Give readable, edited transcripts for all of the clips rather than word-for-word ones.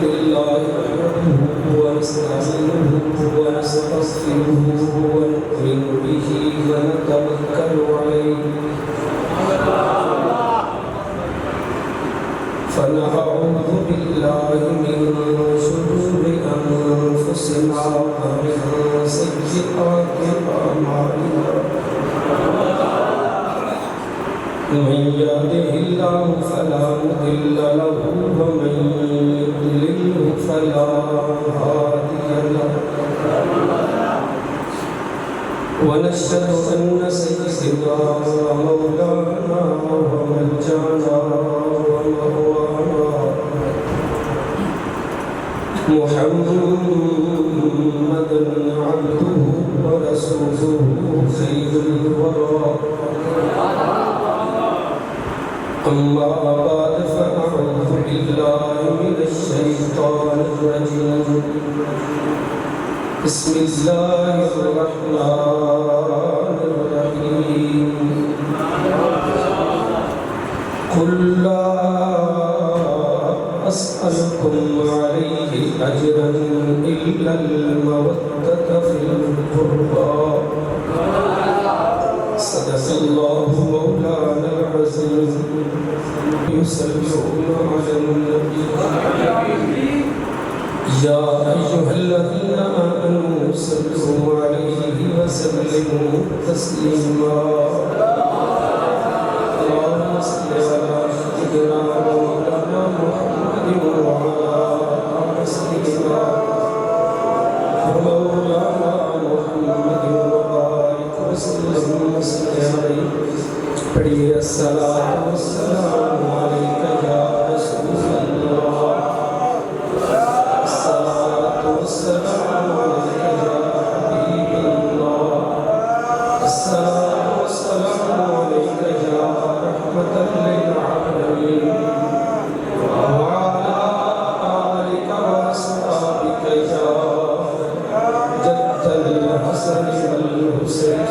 لله نحمده ونستعينه ونستغفره ونؤمن به ونتوكل عليه فنعوذ بالله من شرور أنفسنا ومن سيئات أعمالنا من يهده الله فلا مضل له ومن يضلل فلا هادي له ونشهد أن سيدنا مولانا وملجانا ومأوانا محمدا عبده ورسوله خير الورى أما بعد فأعوذ بالله من الشيطان الرجيم بسم الله الرحمن الرحيم قل لا أسألكم عليه أجرا إلا المودة في القربى صدق الله مولانا العظيم يصلون على النبي يا أيها الذين آمنوا صلوا عليه وسلموا تسليما اللهم صل على سيدنا مولانا محمد وعلى آل سيدنا مولانا محمد وبارك وسلم عليه پڑھیے الصلاۃ والسلام علیک یا رسول اللہ الصلاۃ والسلام علیک یا حبیب اللہ الصلاۃ والسلام علیک یا رحمۃ للعالمین وعلی آلک واصحابک یا جد الحسن والحسین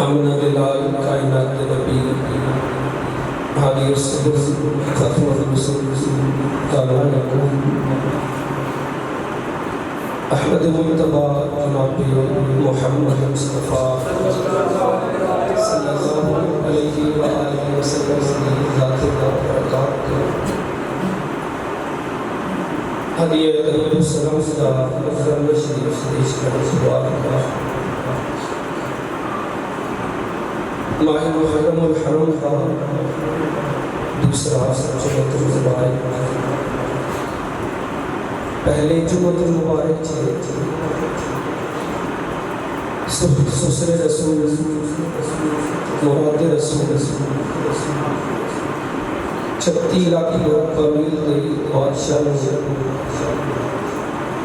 آمنہ بلال کائنات نبی حادی الصدر ختم الرسول تعالیٰ لکم احمد مجتبہ جناب محمد مصطفیٰ صلی اللہ علیہ وآلہ وسلم ذات اللہ برکات حدیعہ درود السلام صدا مکرم شریف سریش کرنے سبحان اللہ ماہ محرم الحرم کا دوسرا جمعۃ المبارک پہلے جمعۃ المبارک سسر رسول مراد رسول 36 لاکھ لوگ قبیل دی بادشاہ نے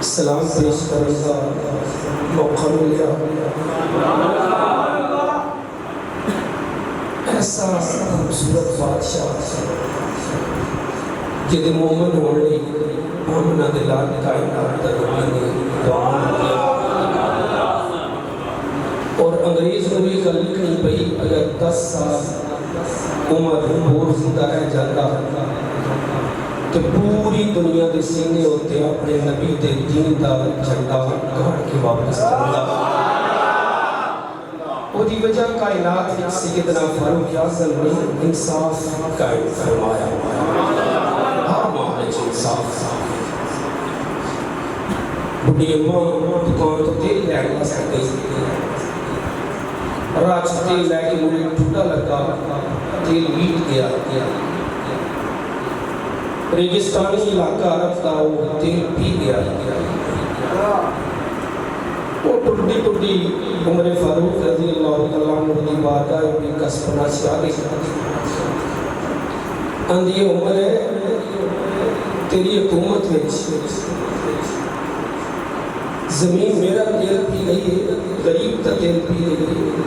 سلام پیش کرنے کا موقع ملیا ایسا خوبصورت بادشاہ جدے مومن ہونے آمنہ دلال کائنات تربینے دعا کیا اور انگریز نے بھی غلط نہیں پئی اگر 10 سال عمر اور زندہ رہ جاتا تو پوری دنیا دے سینے ہوتے اپنے نبی دے دین دا جھنڈا گاڑ کے واپس کرنا وہ دی وجہ کائنات سیدنا فاروق اعظم نے انصاف قائم فرمایا ہر معاملے سے انصاف بڑی اماں دکان تو تیل لے گیا سکتے راج تیل لے کے مجھے ٹھوٹا لگا تیل بیٹ گیا ریگستانی علاقہ عرب کا وہ تیل پی گیا وہ ٹوٹی عمر فاروق رضی اللہ عنہ کی بارگاہ بھی کسبنا سے آگے اندھی عمر ہے تیری حکومت میں زمین میرا تیل پی گئی ہے غریب کا تیل پی گئی ہے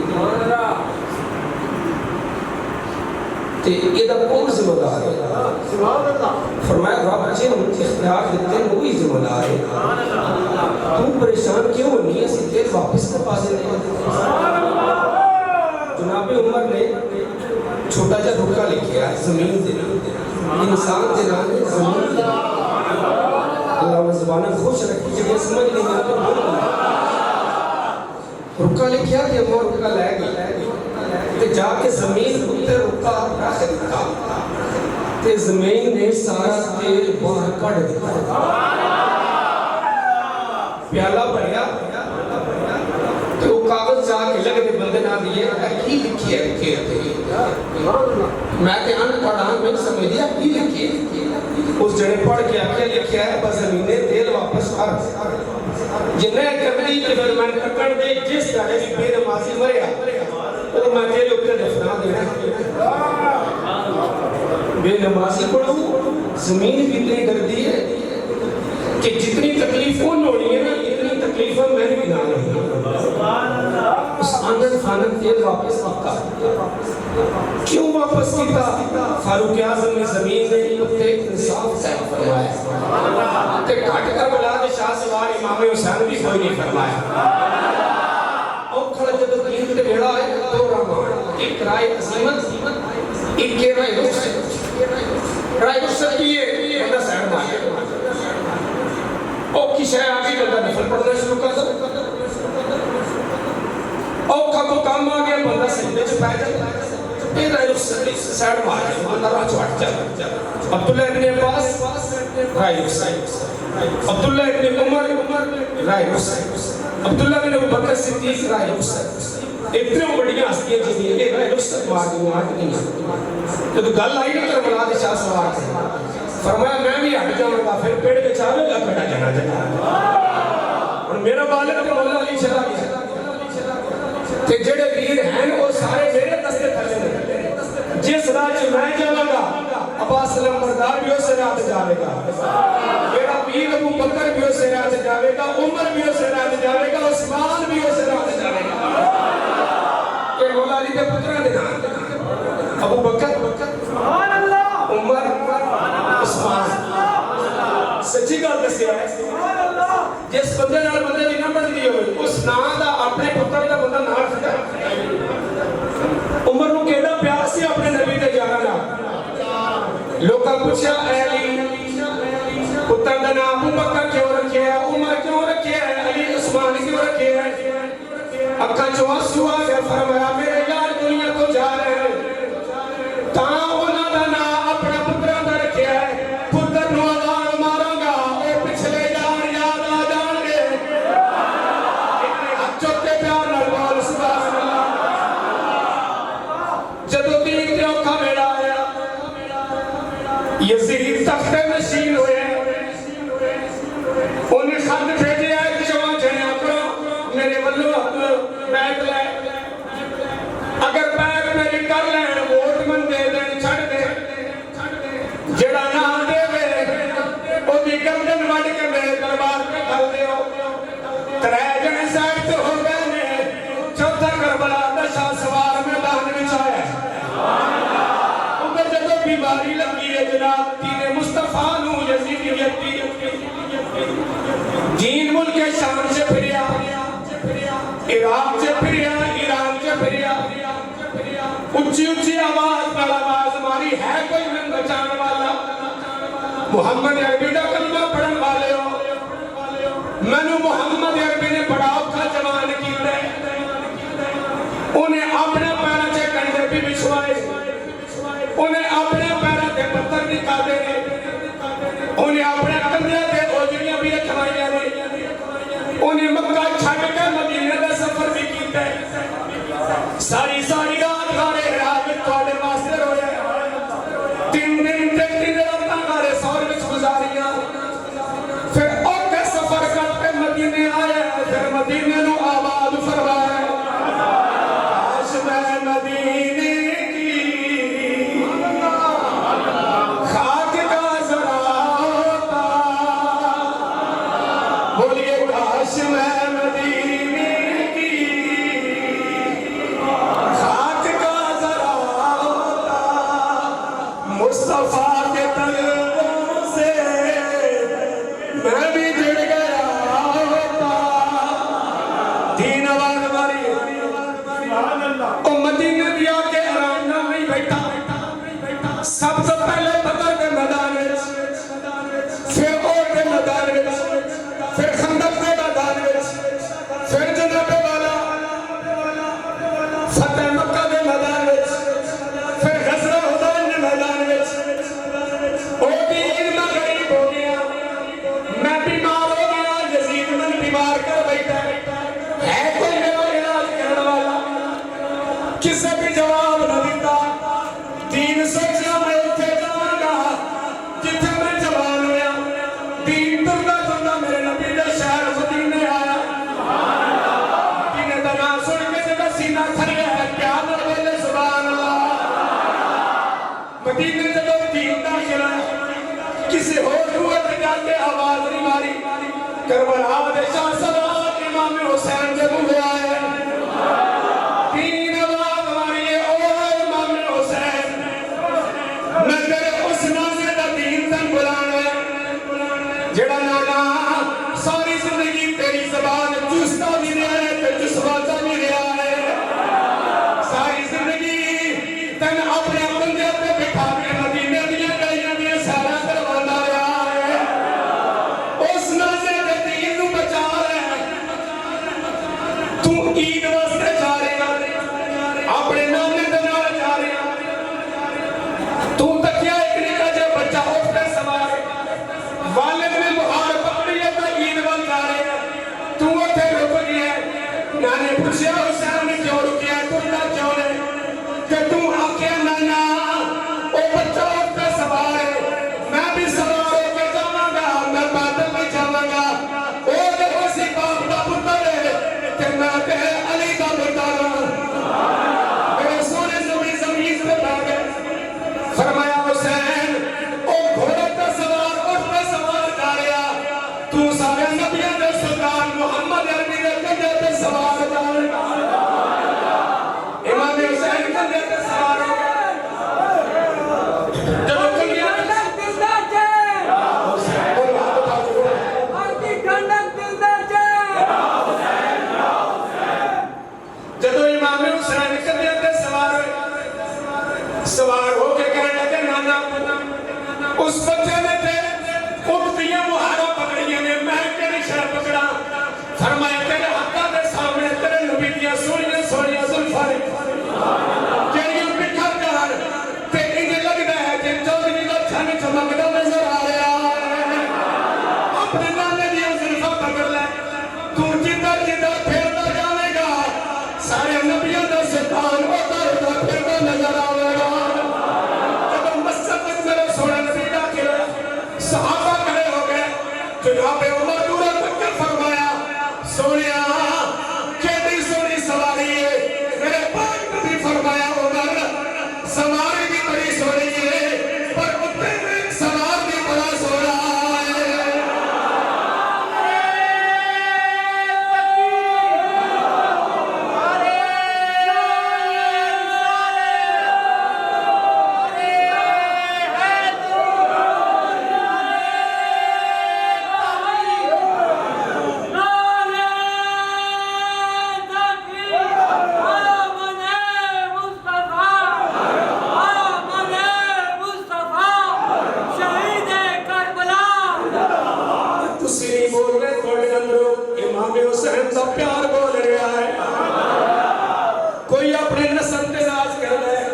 تے یہ کون ذمہ دار ہے؟ فرمایا رب جن اختیار دیتے ہیں وہی ذمہ دار ہے. تو پریشان کیوں ہونی ہے؟ اسی تیل واپس کروا دینے. جناب عمر نے چھوٹا جا رکا لکھیا زمین دے انسان دے نام زمین دے. اللہ زبانہ خوش رکھی جگہ سمجھ نہیں آتا. رکا لکھیا کہ امور رکا لے گئی تے جا کے زمین اتنے رکا رکھ دیتا تے زمین نے سارا تیل باہر کڑ دیتا. پیالہ بھریا تو وہ کاغذ جا کے لگنے بندے نہ دیئے کی لکھی ہے لکھی ہے. میں کہ ان پڑھا میں سمجھ دیا کی لکھی ہے. اس جڑے پڑھ کے آکے لکھیا ہے بس زمینے تیل واپس کر جنہیں کرنی کہ پھر میں ککڑ دے جس جانے بھی بے نمازی مریا تو میں تیرے اوپر دفنا دینا. بے نمازی پڑھو زمین بھی اتنی گردی ہے کہ جتنی تکلیف ان ہونی ہے نا اتنی تکلیفیں میں بھی نہ نہیں. اس آنگن خانن تیل واپس کیتا. کیوں واپس کیتا؟ فاروق اعظم نے زمین میں اتنے انصاف طے فرمایا کہ گھٹ کر بلا دے شاہ سوار امام حسین بھی کوئی نہیں فرمایا. اور کھڑا جب دین کے بیڑا ہے دو رحمان ایک رائے عظیمت ایک کے رائے رخصت. رائے رخصت کیے بندہ سیڑ مارے اور کسی آگے بندہ نفل پڑھنا شروع کر دو اور کھا کو کام آگیا بندہ سجدے سے پہ جاتا. پھر رائے رخصت سیڑ مارے بندہ راہ چوٹ جاتا. عبداللہ ابن عباس رائے رخصت. عبداللہ ابن عمر رائے رخصت. عبداللہ بن ابو بکر صدیق رائے رخصت. اتنے بڑیاں ہستیاں جنہیں یہ رائے رخصت مار دوں آج نہیں ہے. تو گل آئی نہ کرملا دے شاہ سوار سے فرمایا میں بھی ہٹ جاؤں گا پھر پیڑ کے چاہے گا کھڑا جانا جانا. اور میرا والد کے مولا علی چلا گیا کہ جڑے ویر ہیں وہ سارے میرے دستے تھلے ہیں. جس راج میں جاؤں گا عباس لمبردار بھی اسے رات جاوے گا. میرا پیر ابو بکر بھی اسے رات جاوے گا. عمر بھی اسے رات جاوے گا. عثمان بھی اسے رات جاوے گا. کہ مولا علی کے پترہ دے نام ابو بکر عمر عثمان. سچی گل دسیا ہے جس بندے نال بندے دی نہ بنتی ہوئے اس نام دا اپنے پتر دا بندہ نام رکھدا. عمر نو کیڑا پیار سی اپنے نبی تے جانا نال. لوکاں پوچھیا اے علی پتر دا نام ابو بکر کیوں رکھیا ہے عمر کیوں رکھیا ہے علی عثمان کیوں رکھیا ہے. اکھاں چوں آنسو آ گیا. فرمایا میرے یار دنیا تو جا رہے ہیں تاں انہاں دا نام اپنا پتراں دا رکھیا ہے. پتر نو آزار ماراں گا اے پچھلے جان یاد آ جان گے. اتنے ہاتھ چوکے پیار نال بول سبحان اللہ. جدوں دین تے اوکھا ویلا آیا یزید تخت نشین ہوئے انہیں خط بھیجے آئے چواں جنیاں کرو میرے ولو بیت لے. اگر بیت میری کر لین ووٹ من دے دین چھڑ دے جڑا نہ دے او دی گردن وڈ کے میرے دربار پہ کھل دیو. ترے جنے سائڈ تو ہو گئے نے. چوتھا کربلا دا شاہ سوار میدان وچ آیا. اگر جدوں بیماری لگی ہے جناب دین مصطفیٰ نو یزیدیت دی دین ملک شام سے پھریا عراق سے پھریا ایران سے پھریا. اونچی اونچی آواز پر آواز ماری ہے کوئی من بچان والا. محمد عربی دا کلمہ پڑھن والے ہو مینو محمد عربی نے بڑا اوکھا جوان کیتے. انہیں اپنے پیروں سے کنڈے بھی بچھوائے. انہیں اپنے پیروں سے پتھر نکالے. انہیں اپنے کندھے سے اوجڑیاں بھی رکھوائیاں نے. انہیں مکہ چھڈ کے مدینے دا سفر بھی کیتا ہے. ساری ساری رات گھارے رات میں تھوڑے واسطے روئے. 3 دن تے 3 راتاں گھارے سور وچ گزاریاں. پھر اوکھے سفر کر کے مدینے آئے. پھر مدینے نو آباد فرمایا. کاش میں مدینے کی خاک کا ذرا ہوتا. بولیے کاش میں کسی اور قوت جا کے آواز نہیں ماری کربلا دے شاہ سوار امام حسین دے منہ آئے تین آواز ماری او امام حسین میں تیرے اس نازے دا دین تن بلانے جڑا نانا ساری زندگی تیری زبان چوستا بھی رہا ہے تے چسواتا بھی رہا ہے ساری زندگی تن اپنے بندے پہ بٹھا کے مدینے دیا گلیاں دیا سارا کروانا رہا ہے اس نازے دے دین نو بچا رہے تو عید واسطے جا رہے اپنے نانے دے نال جا رہے تو تکیا ایک نکا جے بچہ اٹھتے سوار والد نے بہار پکڑی ہے تو عید وال جا رہے تو اٹھے رک گیا نانے پوچھیا حسین نے کیوں رکیا ہے تُرنا کیوں نے کہ تم آکے نانا او بچہ اٹھتے سوار ہے میں بھی سوار ہو کے جاواں گا میں بادل بھی جاواں گا او جب اسی باپ دا پتر ہے کہ میں تے علی دا پتر میرے سونے زمین پہ بھاگے فرمایا حسین او گھوڑے تے سوار اٹھتے سوار جا رہا تو سارے نبیوں دے سلطان محمد عربی دے کندھے تے سوار جا رہا امام حسین کندھے تے سوار ہو گئے جب کندھے جدو امام حسین کندھے تے سوار ہو کے کہنے لگے نانا اس بچے نے تھے اٹھتیاں مہارا پکڑیاں نے میں کہنی شہر پکڑا فرمایا تیرے حقہ دے سامنے تیرے نبی دیا سوڑیاں سوڑیاں ظلفاں کہنیاں پٹھا کر تے انہیں لگتا ہے کہ چودھری کا چھن چمکتا نظر آ رہا ہے اپنے نانے دیا ظلفاں پکڑ لے تو جدہ جدہ پھرتا جانے گا سارے نبیوں دا سلطان ہوتا ہوتا پھرتا نظر آئے گا جب مسجد میں میرے سونے نبی داخل ہے صحابہ کھڑے ہو گئے جناب عمر دورہ تک فرمایا سونیا کیسی سونی سواری ہے میرے پاک نبی فرمایا عمر سواری بھی بڑی سونی ہے پر اتنے میں سوار بھی بڑا سونا ہے تسی نہیں بول رہے تھوڑے اندروں امام حسین دا پیار بول رہا ہے کوئی اپنے نسل دے راز کر رہا ہے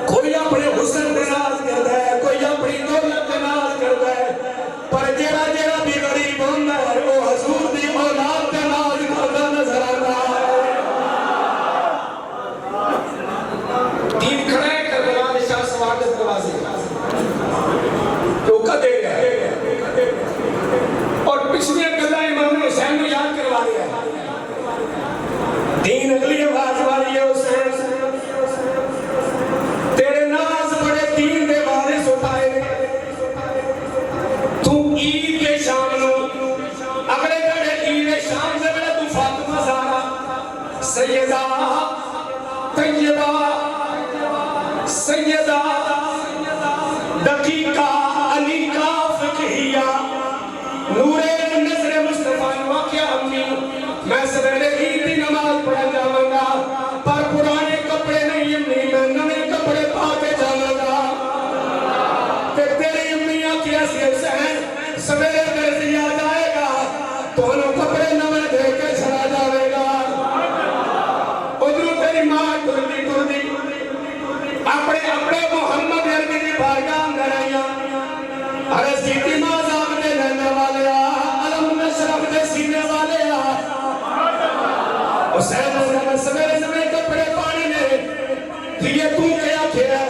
کوئی اپنے حسن دے راز کر رہا ہے کوئی اپنی دولت دے راز کر رہا ہے پر جیڑا جیڑا بھی غریب ہوندہ ہے وہ حضور دی اولاد دے راز کرتا نظر آتا ہے دین کھڑے کربلا دے شاہ سوار دے دروازے تو دے گئے اور پچھلی گلا امام حسین کو یاد کروا دیا دین اگلی آواز والی ہے حسین تیرے ناز بڑے دین دے وارث اٹھائے تو عید کے شام نو اگلے گھڑے عید شام سے بڑے تو فاطمہ زہرا سیدہ طیبہ سیدہ دقیقہ علیقہ فقہیہ نور نظر مصطفیٰ واقعہ امی میں سویرے عید کی نماز پڑھا جاواں گا پر پرانے کپڑے نہیں امی میں نئے کپڑے پا کے جاواں گا کہ تیری امی آکھیا سی حسین سویرے درد یاد آئے گا تو انہوں کپڑے نئے دے کے چلا جاوے گا ادھروں تیری ماں ٹردی اپنے محمد عربی کی بارگاہ اندر آئیاں ارے سیدھی ماں زام دے لینے والے علم نشرف دے سینے والے حسین نے سویرے سویرے کپڑے پانی نے یہ تو کیا کیا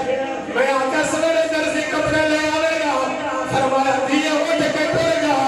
میں آقا سویرے درزی کپڑے لے آوے گا فرمایا دیئے اٹھ کے ٹر جا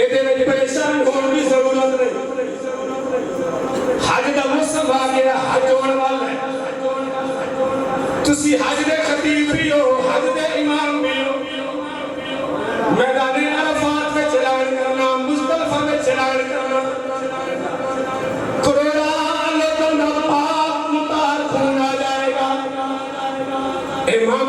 ਇਹਦੇ ਵਿੱਚ ਪਰੇਸ਼ਾਨ ਹੋਣ ਦੀ ਜ਼ਰੂਰਤ ਨਹੀਂ, ਹਜ ਦਾ ਮੌਸਮ ਆ ਗਿਆ, ਹਜ ਹੋਣ ਵਾਲਾ ਹੈ, ਤੁਸੀਂ ਹਜ ਦੇ ਖਤੀਬ ਵੀ ਹੋ, ਹਜ ਦੇ ਇਮਾਮ ਵੀ ਹੋ। ਮੈਦਾਨੇ ਅਰਫਾਤ ਵਿੱਚ ਐਲਾਨ ਕਰਨਾ, ਮੁਜ਼ਦਲਿਫਾ ਵਿੱਚ ਐਲਾਨ ਕਰਨਾ, ਕਰੋੜਾਂ ਲੋਕਾਂ ਦਾ ਪਾਕ ਮੁਤਾਰ ਖੂਨ ਆ ਜਾਏਗਾ। ਇਮਾਮ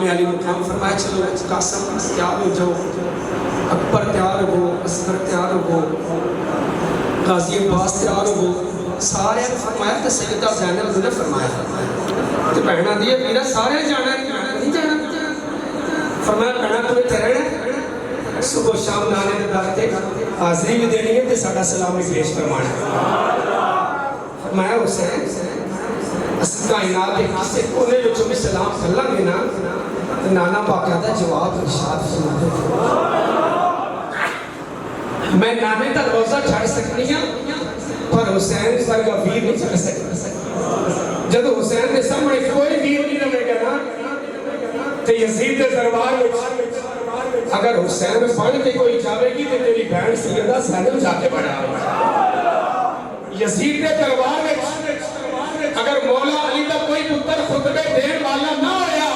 امام علی مقام فرمایا چلو قاسم تیار ہو جاؤ، اکبر تیار ہو، اصغر تیار ہو، غازی عباس تیار ہو، سارے فرمایا تو سیدہ زینب نے فرمایا تو بہنا دیے میرا سارے جانا نہیں جانا، فرمایا بہنا تمہیں ٹھہرنا صبح شام نانے کے داختے حاضری بھی دینی ہے تو ساڑھا سلام بھی پیش فرمانا۔ فرمایا حسین اس کائنات کے کسے کونے جو چوبی سلام کھلا گے نا نانا باقاعدہ جواب ارشاد فرماتے میں نانے کا روزہ چھڑ سکنی ہوں پر حسین سر کا ویر نہیں چھڑ سکتا۔ جب حسین نے سامنے کوئی ویر نہیں رہے گا نا تو یزید کے دربار اگر حسین پڑھ کے کوئی جاوے گی تو تیری بہن سیدہ زینب جا کے بڑھا یزید کے دربار میں اگر مولا علی کا کوئی پتر خطبے دین والا نہ ہویا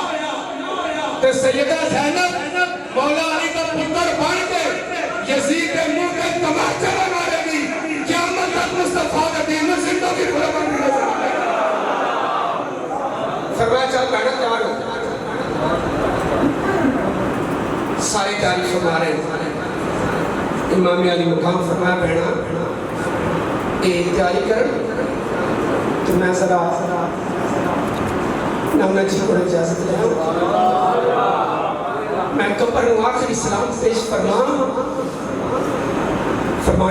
تو سیدہ زینب مولا علی کا پتر بن کے یزید کے منہ کے تماچا مارے گی، قیامت تک مصطفیٰ کا دین میں زندگی بھر بن گئی۔ فرمایا چل بہنا تیار ہو، ساری تعریف فرما رہے ہیں۔ امام علی مقام فرمایا بہنا ایک تیاری کر تو میں ذرا نامنا جی کو اجازت لے میں قبر نو آخری سلام پیش فرمان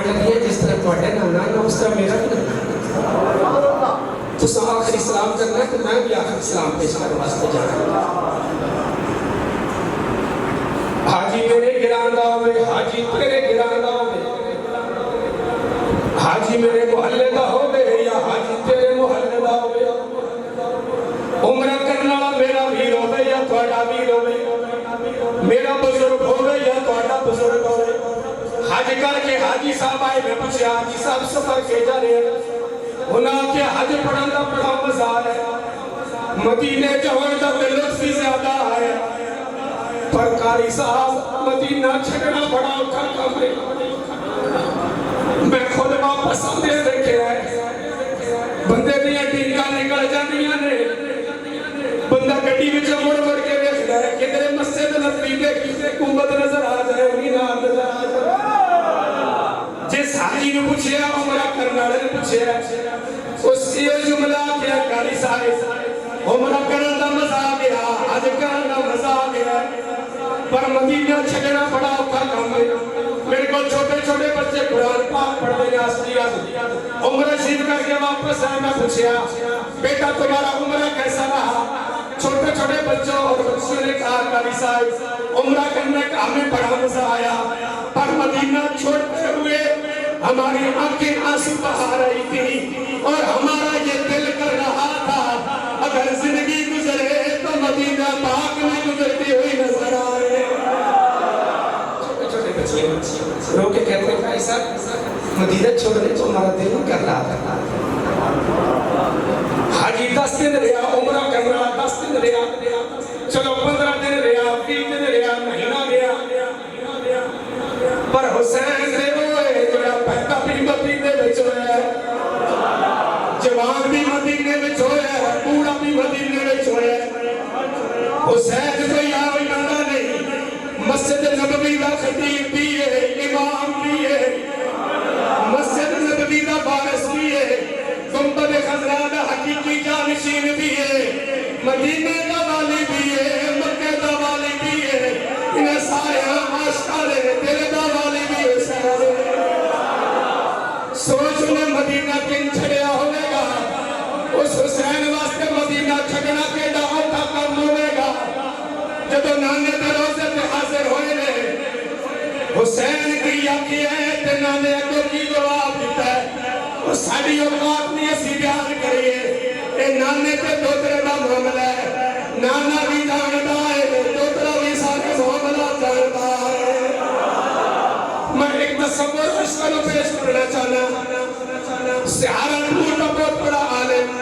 لگی ہے جس طرح پڑھے نانا ہے اس طرح میرا بھی نانا تو سب آخری سلام کرنا ہے تو میں بھی آخری سلام پیش کرنے واسطے جانا۔ حاجی میرے گراندہ ہوئے، حاجی تیرے گراندہ ہوئے، حاجی میرے محلے دا ہوئے یا حاجی تیرے محلے دا ہوئے، عمرہ کرنا میرا ویر ہوئے یا توڑا ویر ہوئے، میرا بزرگ ہوئے یا توڑا بزرگ ہوئے۔ حج کر کے حاجی صاحب آئے میں پوچھے حاجی صاحب سفر کے جا رہے ہیں انہاں کے حج پڑھن دا بڑا مزہ ہے، مدینے جوان دا لطف زیادہ ہے، پر قاری صاحب مدینہ چھکنا بڑا اٹھا کام ہے۔ میں خود واپس آدھے دیکھے ہے بندے دیا ٹینکا نکل جانیاں نے بندہ گھٹی وچہ مڑ مڑ کے دیکھتا ہے کدھر مسجد نبی دے کسے حکومت نظر آ جائے مینار نظر آ جائے۔ جس حاجی نے پوچھے عمرہ کرنا نے پوچھے اس یہ جملہ کیا قاری صاحب عمرہ کرنا دا مزہ آ گیا، حج کرنا دا مزہ آ گیا، پر مدینہ چھکنا بڑا اوکھا کام ہے۔ میرے کو چھوٹے چھوٹے بچے قرآن پاک پڑھ دیں آسلیات عمرہ شریف کر کے واپس آئے میں پوچھیا بیٹا تمہارا عمرہ کیسا رہا؟ چھوٹے چھوٹے بچوں اور بچوں نے کہا قاری صاحب عمرہ کرنے کا ہمیں بڑا مزہ آیا پر مدینہ چھوڑتے ہوئے ہماری آنکھیں آنسو بہا رہی تھی اور ہمارا یہ دل کر رہا تھا اگر زندگی گزرے تو مدینہ پاک میں گزرتی ہوئی نظر آئے۔ رو کے کہتے ہیں بھائی صاحب مدینہ چھوڑنے تو ہمارا دل نہیں کر رہا تھا، حاجی 10 دن رہا عمرہ کر رہا 10 دن رہا چلو 15 دن رہا 20 دن رہا مہینہ رہا پر حسین دے ہوئے جڑا پہتا بھی مدینے میں چھویا جوان بھی مدینے میں چھویا بوڑھا بھی مدینے میں چھویا حسین تو یہاں جانا نہیں مسجد نبوی دا خطیب بھی ہے امام بھی ہے مسجد نبوی دا بارس بھی ہے گنبد خضرا دا حقیقی جانشین بھی ہے مدینہ دا والی بھی ہے مکہ دا والی بھی ہے انہیں سارے آشکارے دل دا والی بھی ہے سارے سوچ انہیں مدینہ کن چھڑیا ہوئے گا اس حسین واسطے مدینہ چھڑنا کے دعوت کا کام ہوئے گا جب نانے تے روزے تے حاضر ہوئے نے حسین کی یقی ہے تے نانے اگو کی جواب دیتا ہے اور ساڑی اوقات نہیں اسی بیان کریے اے نانے تے دوترے دا معاملہ ہے نانا بھی جانتا ہے دوترا بھی سارے معاملہ جانتا ہے۔ میں ایک تصور اشکالوں پیش کرنا چاہنا سہارنپور کا بہت بڑا عالم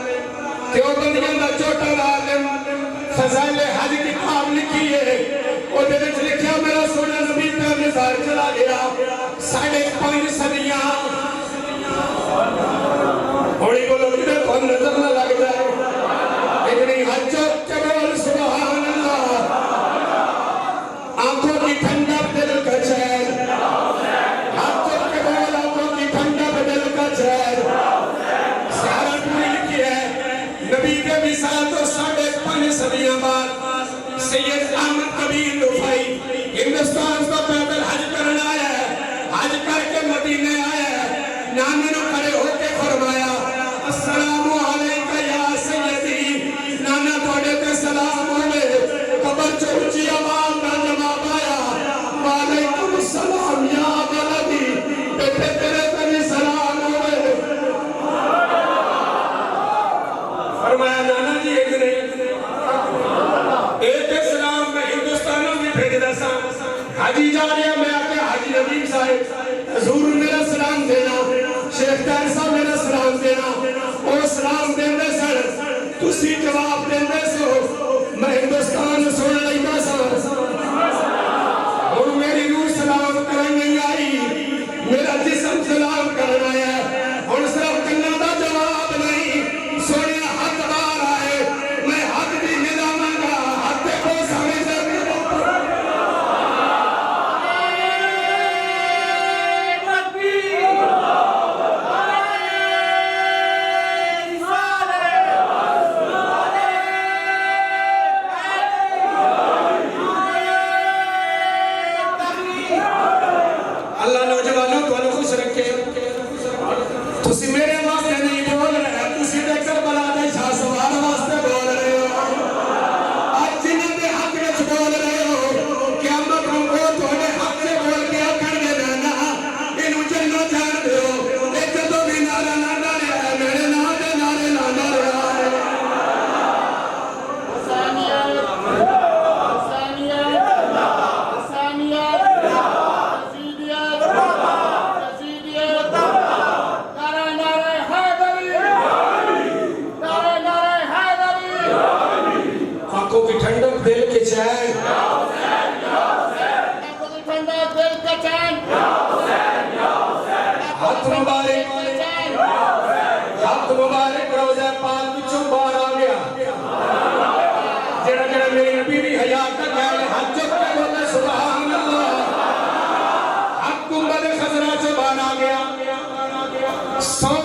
دیوبندیاں دا چھوٹا عالم فضائل حج کتاب لکھی ہے اور دے وچ لکھیا میرا سونا نبی پہ نظار چلا گیا 5.5 صدیاں ہوڑی بولو ادھر کون نظر نہ لگ جائے اتنی حج چبر سبحان اللہ حاجی جا رہے ہیں میں آکے حاجی ندیم صاحب حضور میرا سلام دینا شیخ طاہر صاحب میرا سلام دینا اور سلام دینے سر تسی جواب دینے سو میں ہندوستان سن لیتا سا اور میری روح سلام کرن نہیں آئی میرا جسم سلام کرنا ہے اور صرف کنہ دا جواب نہیں سونے حق بار آئے میں حق دی نظامہ گا حق دے کو سامنے سے اللہ نوجوانوں کو خوش رکھے تسی میرے واسطے نہیں بول رہے تسی دے کربلا دے شاہ سوار واسطے بول رہے ہو آج جنہوں نے حق وچ بول رہے ہو قیامت ہم کو تھوڑے حق سے بول کے کر دے دینا انہوں جنوں جان دے ہو ایک تو بھی نعرہ نہ ڈالے ہے میرے نعرے نعرے نہ ڈالے آنکھوں کی ٹھنڈک دل کے چین ہاتھ مبارک روزہ پاک بچوں بار آ گیا جڑا جڑا میری نبی بھی حیات کا کہہ ہاتھ چک کے بولے سبحان اللہ حق کمبد خزرہ چو بار آ گیا سو